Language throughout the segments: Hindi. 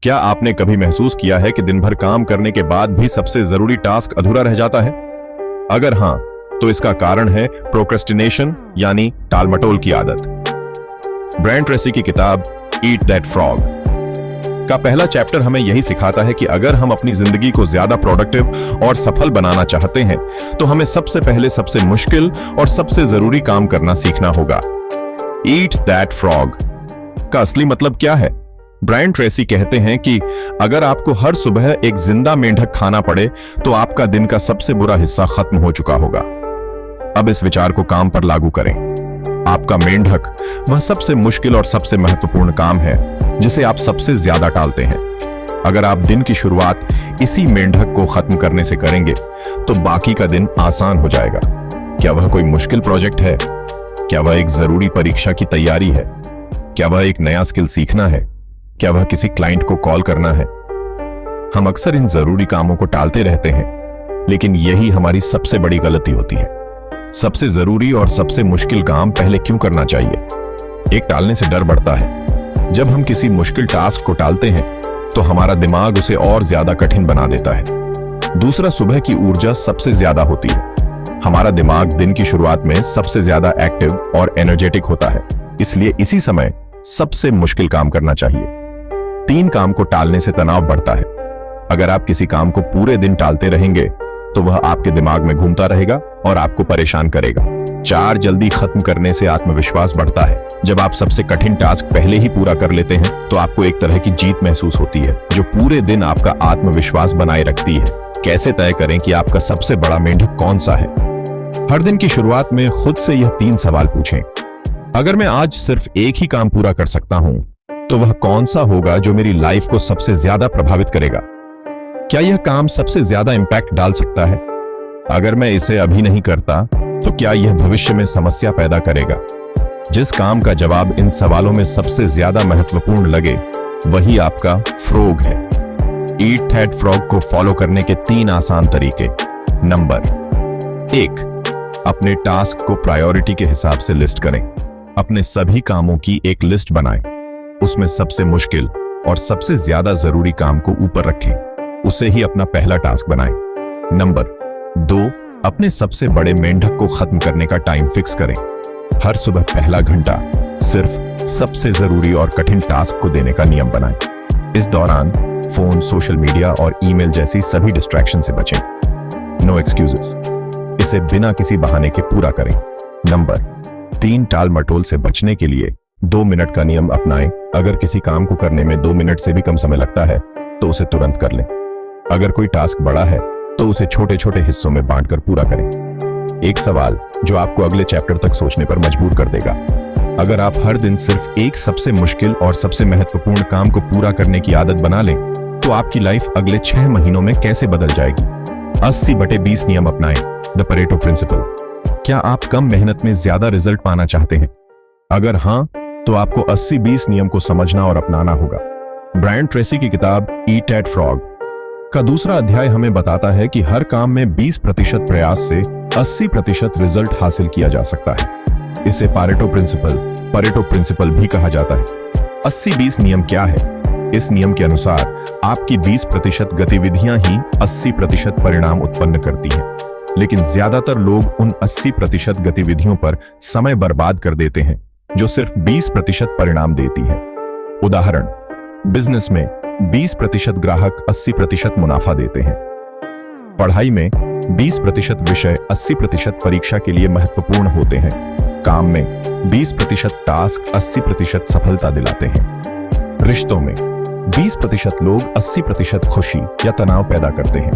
क्या आपने कभी महसूस किया है कि दिन भर काम करने के बाद भी सबसे जरूरी टास्क अधूरा रह जाता है? अगर हां, तो इसका कारण है प्रोक्रेस्टिनेशन यानी टालमटोल की आदत। ब्रायन ट्रेसी की किताब ईट दैट फ्रॉग का पहला चैप्टर हमें यही सिखाता है कि अगर हम अपनी जिंदगी को ज्यादा प्रोडक्टिव और सफल बनाना चाहते हैं तो हमें सबसे पहले सबसे मुश्किल और सबसे जरूरी काम करना सीखना होगा। ईट दैट फ्रॉग का असली मतलब क्या है? ब्रायन ट्रेसी कहते हैं कि अगर आपको हर सुबह एक जिंदा मेंढक खाना पड़े तो आपका दिन का सबसे बुरा हिस्सा खत्म हो चुका होगा। अब इस विचार को काम पर लागू करें। आपका मेंढक वह सबसे मुश्किल और सबसे महत्वपूर्ण काम है जिसे आप सबसे ज्यादा टालते हैं। अगर आप दिन की शुरुआत इसी मेंढक को खत्म करने से करेंगे तो बाकी का दिन आसान हो जाएगा। क्या वह कोई मुश्किल प्रोजेक्ट है? क्या वह एक जरूरी परीक्षा की तैयारी है? क्या वह एक नया स्किल सीखना है? क्या वह किसी क्लाइंट को कॉल करना है? हम अक्सर इन जरूरी कामों को टालते रहते हैं, लेकिन यही हमारी सबसे बड़ी गलती होती है। सबसे जरूरी और सबसे मुश्किल काम पहले क्यों करना चाहिए? एक, टालने से डर बढ़ता है। जब हम किसी मुश्किल टास्क को टालते हैं तो हमारा दिमाग उसे और ज्यादा कठिन बना देता है। दूसरा, सुबह की ऊर्जा सबसे ज्यादा होती है। हमारा दिमाग दिन की शुरुआत में सबसे ज्यादा एक्टिव और एनर्जेटिक होता है, इसलिए इसी समय सबसे मुश्किल काम करना चाहिए। 3, काम को टालने से तनाव बढ़ता है। अगर आप किसी काम को पूरे दिन टालते रहेंगे तो वह आपके दिमाग में घूमता रहेगा और आपको परेशान करेगा। 4, जल्दी खत्म करने से आत्मविश्वास बढ़ता है। जब आप सबसे कठिन टास्क पहले ही पूरा कर लेते हैं तो आपको एक तरह की जीत महसूस होती है जो पूरे दिन आपका आत्मविश्वास बनाए रखती है। कैसे तय करें कि आपका सबसे बड़ा मेंढक कौन सा है? हर दिन की शुरुआत में खुद से यह 3 सवाल पूछें। अगर मैं आज सिर्फ एक ही काम पूरा कर सकता हूं तो वह कौन सा होगा जो मेरी लाइफ को सबसे ज्यादा प्रभावित करेगा? क्या यह काम सबसे ज्यादा इंपैक्ट डाल सकता है? अगर मैं इसे अभी नहीं करता तो क्या यह भविष्य में समस्या पैदा करेगा? जिस काम का जवाब इन सवालों में सबसे ज्यादा महत्वपूर्ण लगे वही आपका फ्रॉग है। ईट दैट फ्रॉग को फॉलो करने के 3 आसान तरीके। नंबर 1, अपने टास्क को प्रायोरिटी के हिसाब से लिस्ट करें। अपने सभी कामों की एक लिस्ट बनाएं। उसमें सबसे मुश्किल और सबसे ज्यादा जरूरी काम को ऊपर रखें। उसे ही अपना पहला टास्क बनाएं। नंबर 2, अपने सबसे बड़े मेंढक को खत्म करने का टाइम फिक्स करें। हर सुबह पहला घंटा सिर्फ सबसे जरूरी और कठिन टास्क को देने का नियम बनाएं। इस दौरान फोन, सोशल मीडिया और ईमेल जैसी सभी डिस्ट्रैक्शन से बचें। No excuses. इसे बिना किसी बहाने के पूरा करें। नंबर 3, टाल मटोल से बचने के लिए 2 मिनट का नियम अपनाएं। अगर किसी काम को करने में 2 मिनट से भी कम समय लगता है तो उसे तुरंत कर लें। अगर कोई टास्क बड़ा है तो उसे छोटे छोटे हिस्सों में बांटकर पूरा करें। एक सवाल जो आपको अगले चैप्टर तक सोचने पर मजबूर कर देगा। अगर आप हर दिन सिर्फ एक सबसे मुश्किल और सबसे महत्वपूर्ण काम को पूरा करने की आदत बना लें तो आपकी लाइफ अगले 6 महीनों में कैसे बदल जाएगी? 80/20 नियम अपनाएं, द परेटो प्रिंसिपल। क्या आप कम मेहनत में ज्यादा रिजल्ट पाना चाहते हैं? अगर हां, तो आपको 80/20 नियम को समझना और अपनाना होगा। ब्रायन ट्रेसी की किताब ईट दैट फ्रॉग का दूसरा अध्याय हमें बताता है कि हर काम में 20% प्रयास से 80% रिजल्ट हासिल किया जा सकता है। इसे पारेटो प्रिंसिपल भी कहा जाता है। 80/20 नियम क्या है? इस नियम के अनुसार आपकी 20% गतिविधियां ही 80% परिणाम उत्पन्न करती हैं, लेकिन ज्यादातर लोग उन 80% गतिविधियों पर समय बर्बाद कर देते हैं जो सिर्फ 20% परिणाम देती है। उदाहरण, बिजनेस में 20% ग्राहक 80% मुनाफा देते हैं। पढ़ाई में 20% विषय 80% परीक्षा के लिए महत्वपूर्ण होते हैं। काम में 20% टास्क 80% सफलता दिलाते हैं। रिश्तों में 20% लोग 80% खुशी या तनाव पैदा करते हैं।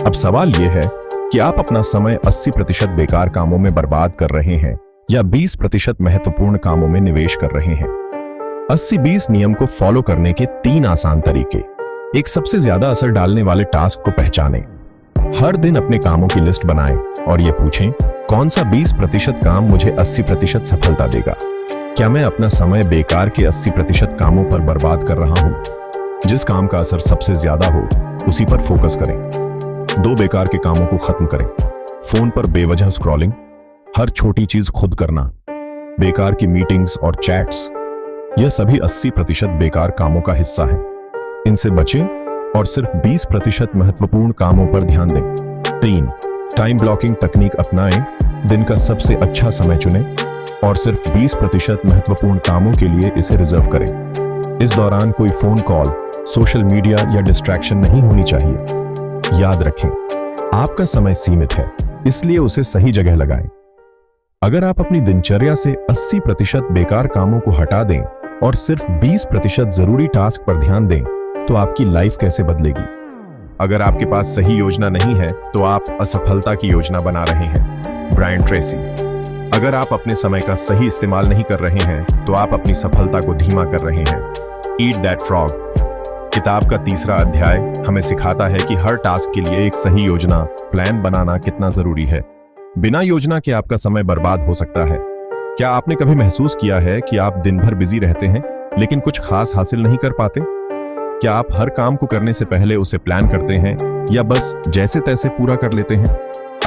अब सवाल यह है कि आप अपना समय 80% बेकार कामों में बर्बाद कर रहे हैं या 20% महत्वपूर्ण कामों में निवेश कर रहे हैं। 80/20 नियम को फॉलो करने के 3 आसान तरीके। एक, सबसे ज्यादा असर डालने वाले टास्क को पहचानें। हर दिन अपने कामों की लिस्ट बनाएं और यह पूछें, कौन सा 20% काम मुझे 80% सफलता देगा? क्या मैं अपना समय बेकार के 80% कामों पर बर्बाद कर रहा हूं? जिस काम का असर सबसे ज्यादा हो उसी पर फोकस करें। 2 बेकार के कामों को खत्म करें। फोन पर बेवजह स्क्रॉलिंग, हर छोटी चीज खुद करना, बेकार की मीटिंग्स और चैट्स, यह सभी 80% बेकार कामों का हिस्सा है। इनसे बचें और सिर्फ 20% महत्वपूर्ण कामों पर ध्यान दें। 3. टाइम ब्लॉकिंग तकनीक अपनाएं। दिन का सबसे अच्छा समय चुनें और सिर्फ 20% महत्वपूर्ण कामों के लिए इसे रिजर्व करें। इस दौरान कोई फोन कॉल, सोशल मीडिया या डिस्ट्रैक्शन नहीं होनी चाहिए। याद रखें, आपका समय सीमित है, इसलिए उसे सही जगह लगाएं। अगर आप अपनी दिनचर्या से 80% बेकार कामों को हटा दें और सिर्फ 20% जरूरी टास्क पर ध्यान दें, तो आपकी लाइफ कैसे बदलेगी? अगर आपके पास सही योजना नहीं है, तो आप असफलता की योजना बना रहे हैं। Brian Tracy. अगर आप अपने समय का सही इस्तेमाल नहीं कर रहे हैं, तो आप अपनी सफलता को धीमा कर रहे हैं। Eat that frog. किताब का 3रा अध्याय हमें सिखाता है कि हर टास्क के लिए एक सही योजना, प्लान बनाना कितना जरूरी है। बिना योजना के आपका समय बर्बाद हो सकता है। क्या आपने कभी महसूस किया है कि आप दिन भर बिजी रहते हैं, लेकिन कुछ खास हासिल नहीं कर पाते? क्या आप हर काम को करने से पहले उसे प्लान करते हैं या बस जैसे तैसे पूरा कर लेते हैं?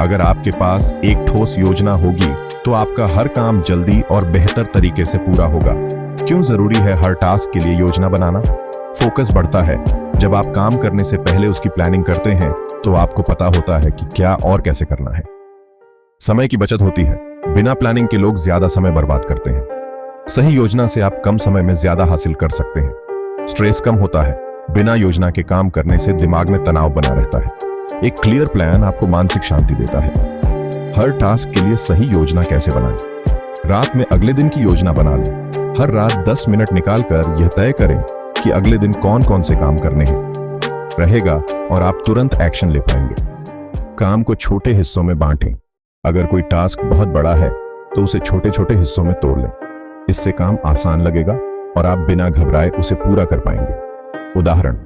अगर आपके पास एक ठोस योजना होगी, तो आपका हर काम जल्दी और बेहतर तरीके से पूरा होगा। क्यों जरूरी है हर टास्क के लिए योजना बनाना? फोकस बढ़ता है। जब आप काम करने से पहले उसकी प्लानिंग करते हैं, तो आपको पता होता है कि क्या और कैसे करना है। समय की बचत होती है। बिना प्लानिंग के लोग ज्यादा समय बर्बाद करते हैं। सही योजना से आप कम समय में ज्यादा हासिल कर सकते हैं। स्ट्रेस कम होता है। बिना योजना के काम करने से दिमाग में तनाव बना रहता है। एक क्लियर प्लान आपको मानसिक शांति देता है। हर टास्क के लिए सही योजना कैसे बनाएं? रात में अगले दिन की योजना बना लें। हर रात 10 मिनट निकालकर यह तय करें कि अगले दिन कौन कौन से काम करने हैं रहेगा और आप तुरंत एक्शन ले पाएंगे। काम को छोटे हिस्सों में बांटें। अगर कोई टास्क बहुत बड़ा है, तो उसे छोटे छोटे हिस्सों में तोड़ लें। इससे काम आसान लगेगा और आप बिना घबराए उसे पूरा कर पाएंगे। उदाहरण,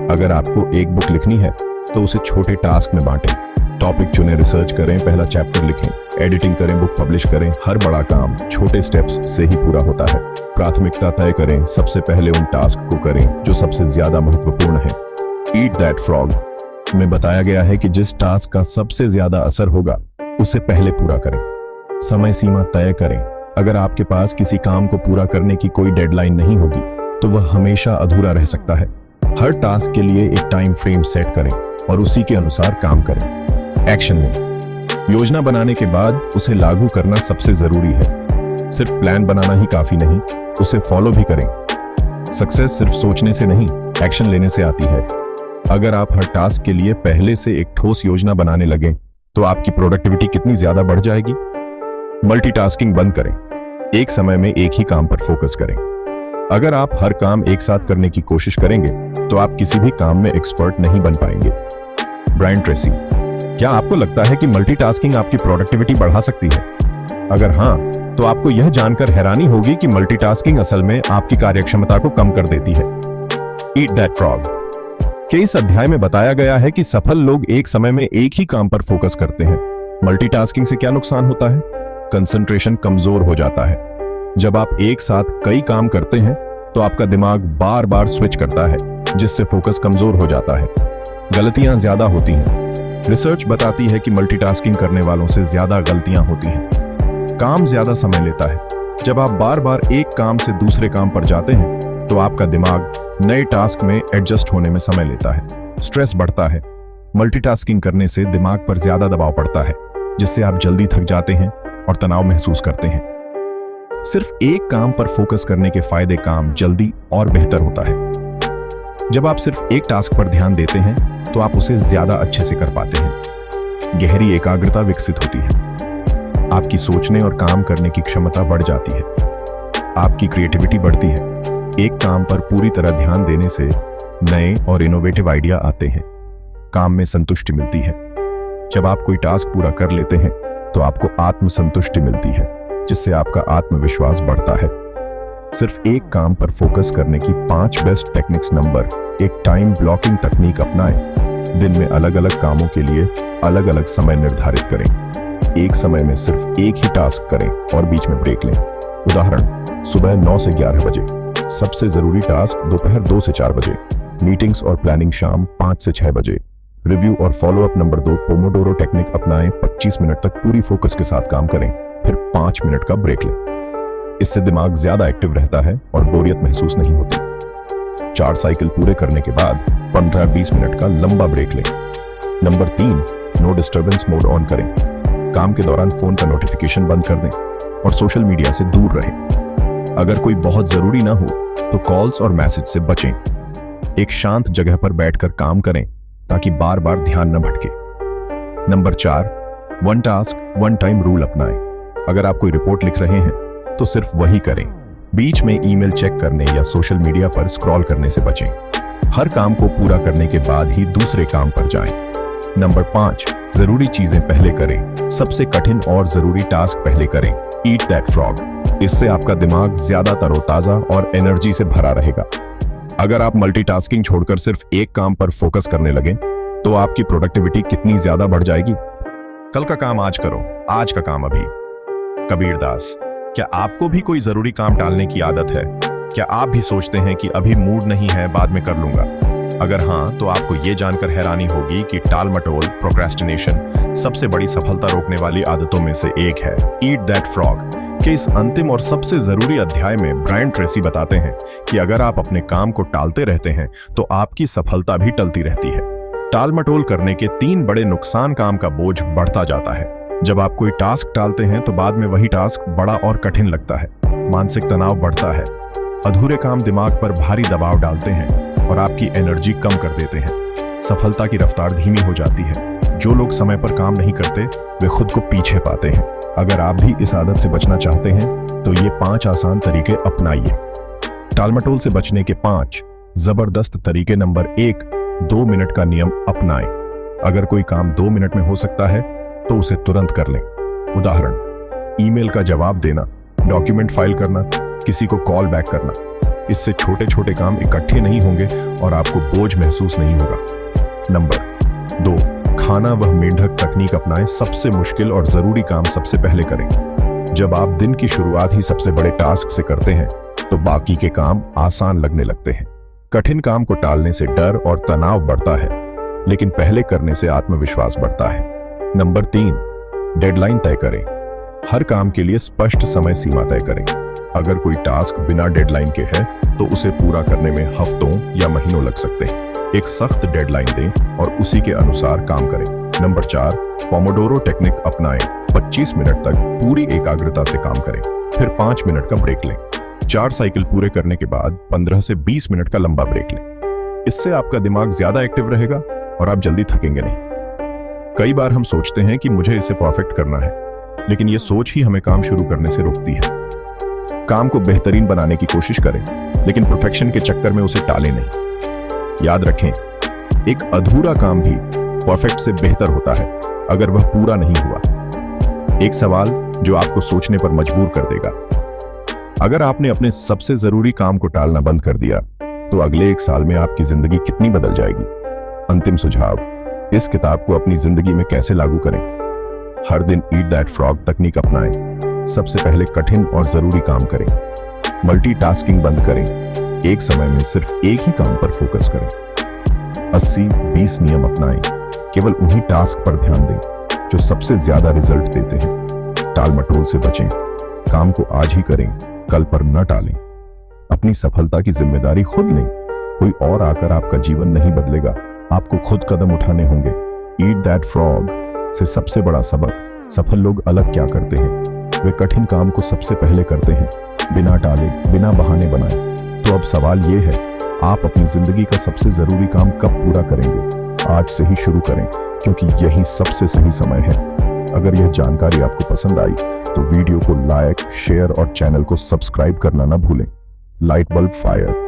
अगर आपको एक बुक लिखनी है, तो उसे छोटे टास्क में बांटें। टॉपिक चुनें, रिसर्च करें, पहला चैप्टर लिखें, एडिटिंग करें, बुक पब्लिश करें। हर बड़ा काम छोटे स्टेप्स से ही पूरा होता है। प्राथमिकता तय करें। सबसे पहले उन टास्क को करें जो सबसे ज्यादा महत्वपूर्ण है। ईट दैट फ्रॉग में बताया गया है कि जिस टास्क का सबसे ज्यादा असर होगा, उसे पहले पूरा करें। समय सीमा तय करें। अगर आपके पास किसी काम को पूरा करने की कोई डेडलाइन नहीं होगी, तो वह हमेशा अधूरा रह सकता है। हर टास्क के लिए एक टाइम फ्रेम सेट करें और उसी के अनुसार काम करें। एक्शन लें। योजना बनाने के बाद उसे लागू करना सबसे जरूरी है। सिर्फ प्लान बनाना ही काफी नहीं, उसे फॉलो भी करें। सक्सेस सिर्फ सोचने से नहीं, एक्शन लेने से आती है। अगर आप हर टास्क के लिए पहले से एक ठोस योजना बनाने लगें, तो आपकी प्रोडक्टिविटी कितनी ज्यादा बढ़ जाएगी। मल्टीटास्किंग बंद करें। एक समय में एक ही काम पर फोकस करें। अगर आप हर काम एक साथ करने की कोशिश करेंगे, तो आप किसी भी काम में एक्सपर्ट नहीं बन पाएंगे। Brian Tracy. क्या आपको लगता है कि मल्टीटास्किंग आपकी प्रोडक्टिविटी बढ़ा सकती है? अगर हाँ, तो आपको यह जानकर हैरानी होगी कि मल्टीटास्किंग असल में आपकी कार्यक्षमता को कम कर देती है। ईट दैट फ्रॉग के इस अध्याय में बताया गया है कि सफल लोग एक समय में एक ही काम पर फोकस करते हैं। मल्टीटास्किंग से क्या नुकसान होता है? कंसंट्रेशन कमजोर हो जाता है। जब आप एक साथ कई काम करते हैं, तो आपका दिमाग बार बार स्विच करता है, जिससे फोकस कमजोर हो जाता है। गलतियां ज्यादा होती हैं। रिसर्च बताती है कि मल्टीटास्किंग करने वालों से ज्यादा गलतियां होती हैं। काम ज्यादा समय लेता है। जब आप बार बार एक काम से दूसरे काम पर जाते हैं, तो आपका दिमाग नए टास्क में एडजस्ट होने में समय लेता है। स्ट्रेस बढ़ता है। मल्टीटास्किंग करने से दिमाग पर ज्यादा दबाव पड़ता है, जिससे आप जल्दी थक जाते हैं और तनाव महसूस करते हैं। सिर्फ एक काम पर फोकस करने के फायदे काम जल्दी और बेहतर होता है। जब आप सिर्फ एक टास्क पर ध्यान देते हैं, तो आप उसे ज्यादा अच्छे से कर पाते हैं। गहरी एकाग्रता विकसित होती है। आपकी सोचने और काम करने की क्षमता बढ़ जाती है। आपकी क्रिएटिविटी बढ़ती है। एक काम पर पूरी तरह ध्यान देने से नए और इनोवेटिव आइडिया आते हैं। काम में संतुष्टि मिलती है। जब आप कोई टास्क पूरा कर लेते हैं, तो आपको आत्मसंतुष्टि मिलती है, जिससे आपका आत्मविश्वास बढ़ता है। सिर्फ एक काम पर फोकस करने की 5 best techniques. Number 1, time blocking तकनीक अपनाएं। दिन में अलग अलग कामों के लिए अलग अलग समय निर्धारित करें। एक समय में सिर्फ एक ही टास्क करें और बीच में ब्रेक लें। उदाहरण, सुबह 9 से 11 बजे। सबसे जरूरी टास्क दोपहर 2 से 4 बजे। मीटिंग्स और प्लानिंग शाम 5 से 6 बजे। रिव्यू और फॉलोअप। नंबर 2, पोमोडोरो टेक्निक अपनाएं। 25 मिनट तक पूरी फोकस के साथ काम करें, फिर 5 मिनट का ब्रेक लें। इससे दिमाग ज्यादा एक्टिव रहता है और बोरियत महसूस नहीं होती। 4 साइकिल पूरे करने के बाद 15-20 मिनट का लंबा ब्रेक लें। Number 3, no disturbance mode on करें। काम के दौरान फोन का नोटिफिकेशन बंद कर दें और सोशल मीडिया से दूर रहें। अगर कोई बहुत जरूरी ना हो तो कॉल्स और मैसेज से बचें। एक शांत जगह पर बैठकर काम करें ताकि बार बार ध्यान न भटके। Number 4, one task one time rule अपनाएं। अगर आप कोई रिपोर्ट लिख रहे हैं तो सिर्फ वही करें। बीच में ईमेल चेक करने या सोशल मीडिया पर स्क्रॉल करने से बचें। हर काम को पूरा करने के बाद ही दूसरे काम पर जाएं। नंबर 5, जरूरी चीजें पहले करें। सबसे कठिन और जरूरी टास्क पहले करें। Eat that frog. इससे आपका दिमाग ज्यादा तरोताजा और एनर्जी से भरा रहेगा। अगर आप मल्टीटास्किंग छोड़कर सिर्फ एक काम पर फोकस करने लगे तो आपकी प्रोडक्टिविटी कितनी ज्यादा बढ़ जाएगी। कल का काम आज करो, आज का काम अभी। कबीर दास। क्या आपको भी कोई जरूरी काम टालने की आदत है? क्या आप भी सोचते हैं कि अभी मूड नहीं है, बाद में कर लूंगा? अगर हाँ, तो आपको यह जानकर हैरानी होगी कि टाल मटोल प्रोक्रेस्टिनेशन सबसे बड़ी सफलता रोकने वाली आदतों में से एक है। ईट दैट फ्रॉग के इस अंतिम और सबसे जरूरी अध्याय में ब्रायन ट्रेसी बताते हैं कि अगर आप अपने काम को टालते रहते हैं तो आपकी सफलता भी टलती रहती है। टाल मटोल करने के 3 बड़े नुकसान। काम का बोझ बढ़ता जाता है। जब आप कोई टास्क टालते हैं तो बाद में वही टास्क बड़ा और कठिन लगता है। मानसिक तनाव बढ़ता है। अधूरे काम दिमाग पर भारी दबाव डालते हैं और आपकी एनर्जी कम कर देते हैं। सफलता की रफ्तार धीमी हो जाती है। जो लोग समय पर काम नहीं करते वे खुद को पीछे पाते हैं। अगर आप भी इस आदत से बचना चाहते हैं तो ये 5 आसान तरीके अपनाइए। टालमटोल से बचने के 5 जबरदस्त तरीके। नंबर 1, 2 मिनट का नियम अपनाएं। अगर कोई काम 2 मिनट में हो सकता है तो उसे तुरंत कर लें। उदाहरण, ईमेल का जवाब देना, डॉक्यूमेंट फाइल करना, किसी को कॉल बैक करना। इससे छोटे छोटे काम इकट्ठे नहीं होंगे और आपको बोझ महसूस नहीं होगा। नंबर 2, खाना व मेंढक तकनीक अपनाएं। सबसे मुश्किल और जरूरी काम सबसे पहले करें। जब आप दिन की शुरुआत ही सबसे बड़े टास्क से करते हैं तो बाकी के काम आसान लगने लगते हैं। कठिन काम को टालने से डर और तनाव बढ़ता है, लेकिन पहले करने से आत्मविश्वास बढ़ता है। नंबर 3, डेडलाइन तय करें। हर काम के लिए स्पष्ट समय सीमा तय करें। अगर कोई टास्क बिना डेडलाइन के है तो उसे पूरा करने में हफ्तों या महीनों लग सकते हैं। एक सख्त डेडलाइन दें और उसी के अनुसार काम करें। नंबर 4, पोमोडोरो टेक्निक अपनाएं। 25 मिनट तक पूरी एकाग्रता से काम करें, फिर 5 मिनट का ब्रेक लें। 4 साइकिल पूरे करने के बाद 15 से 20 मिनट का लंबा ब्रेक लें। इससे आपका दिमाग ज्यादा एक्टिव रहेगा और आप जल्दी थकेंगे नहीं। कई बार हम सोचते हैं कि मुझे इसे परफेक्ट करना है, लेकिन यह सोच ही हमें काम शुरू करने से रोकती है। काम को बेहतरीन बनाने की कोशिश करें, लेकिन परफेक्शन के चक्कर में उसे टालें नहीं। याद रखें, एक अधूरा काम भी परफेक्ट से बेहतर होता है अगर वह पूरा नहीं हुआ। एक सवाल जो आपको सोचने पर मजबूर कर देगा। अगर आपने अपने सबसे जरूरी काम को टालना बंद कर दिया तो अगले 1 साल में आपकी जिंदगी कितनी बदल जाएगी। अंतिम सुझाव, इस किताब को अपनी जिंदगी में कैसे लागू करें। हर दिन ईट दैट फ्रॉग तकनीक अपनाएं। सबसे पहले कठिन और जरूरी काम करें। मल्टीटास्किंग बंद करें। एक समय में सिर्फ एक ही काम पर फोकस करें। 80-20 नियम अपनाएं। केवल उन्हीं टास्क पर ध्यान दें जो सबसे ज्यादा रिजल्ट देते हैं। टाल मटोल से बचें। काम को आज ही करें, कल पर न टालें। अपनी सफलता की जिम्मेदारी खुद लें। कोई और आकर आपका जीवन नहीं बदलेगा, आपको खुद कदम उठाने होंगे। ईट दैट फ्रॉग से सबसे बड़ा सबक, सफल लोग अलग क्या करते हैं। वे कठिन काम को सबसे पहले करते हैं, बिना टाले, बिना बहाने बनाए। तो अब सवाल ये है, आप अपनी जिंदगी का सबसे जरूरी काम कब पूरा करेंगे? आज से ही शुरू करें, क्योंकि यही सबसे सही समय है। अगर यह जानकारी आपको पसंद आई तो वीडियो को लाइक, शेयर और चैनल को सब्सक्राइब करना ना भूलें। Light bulb fire.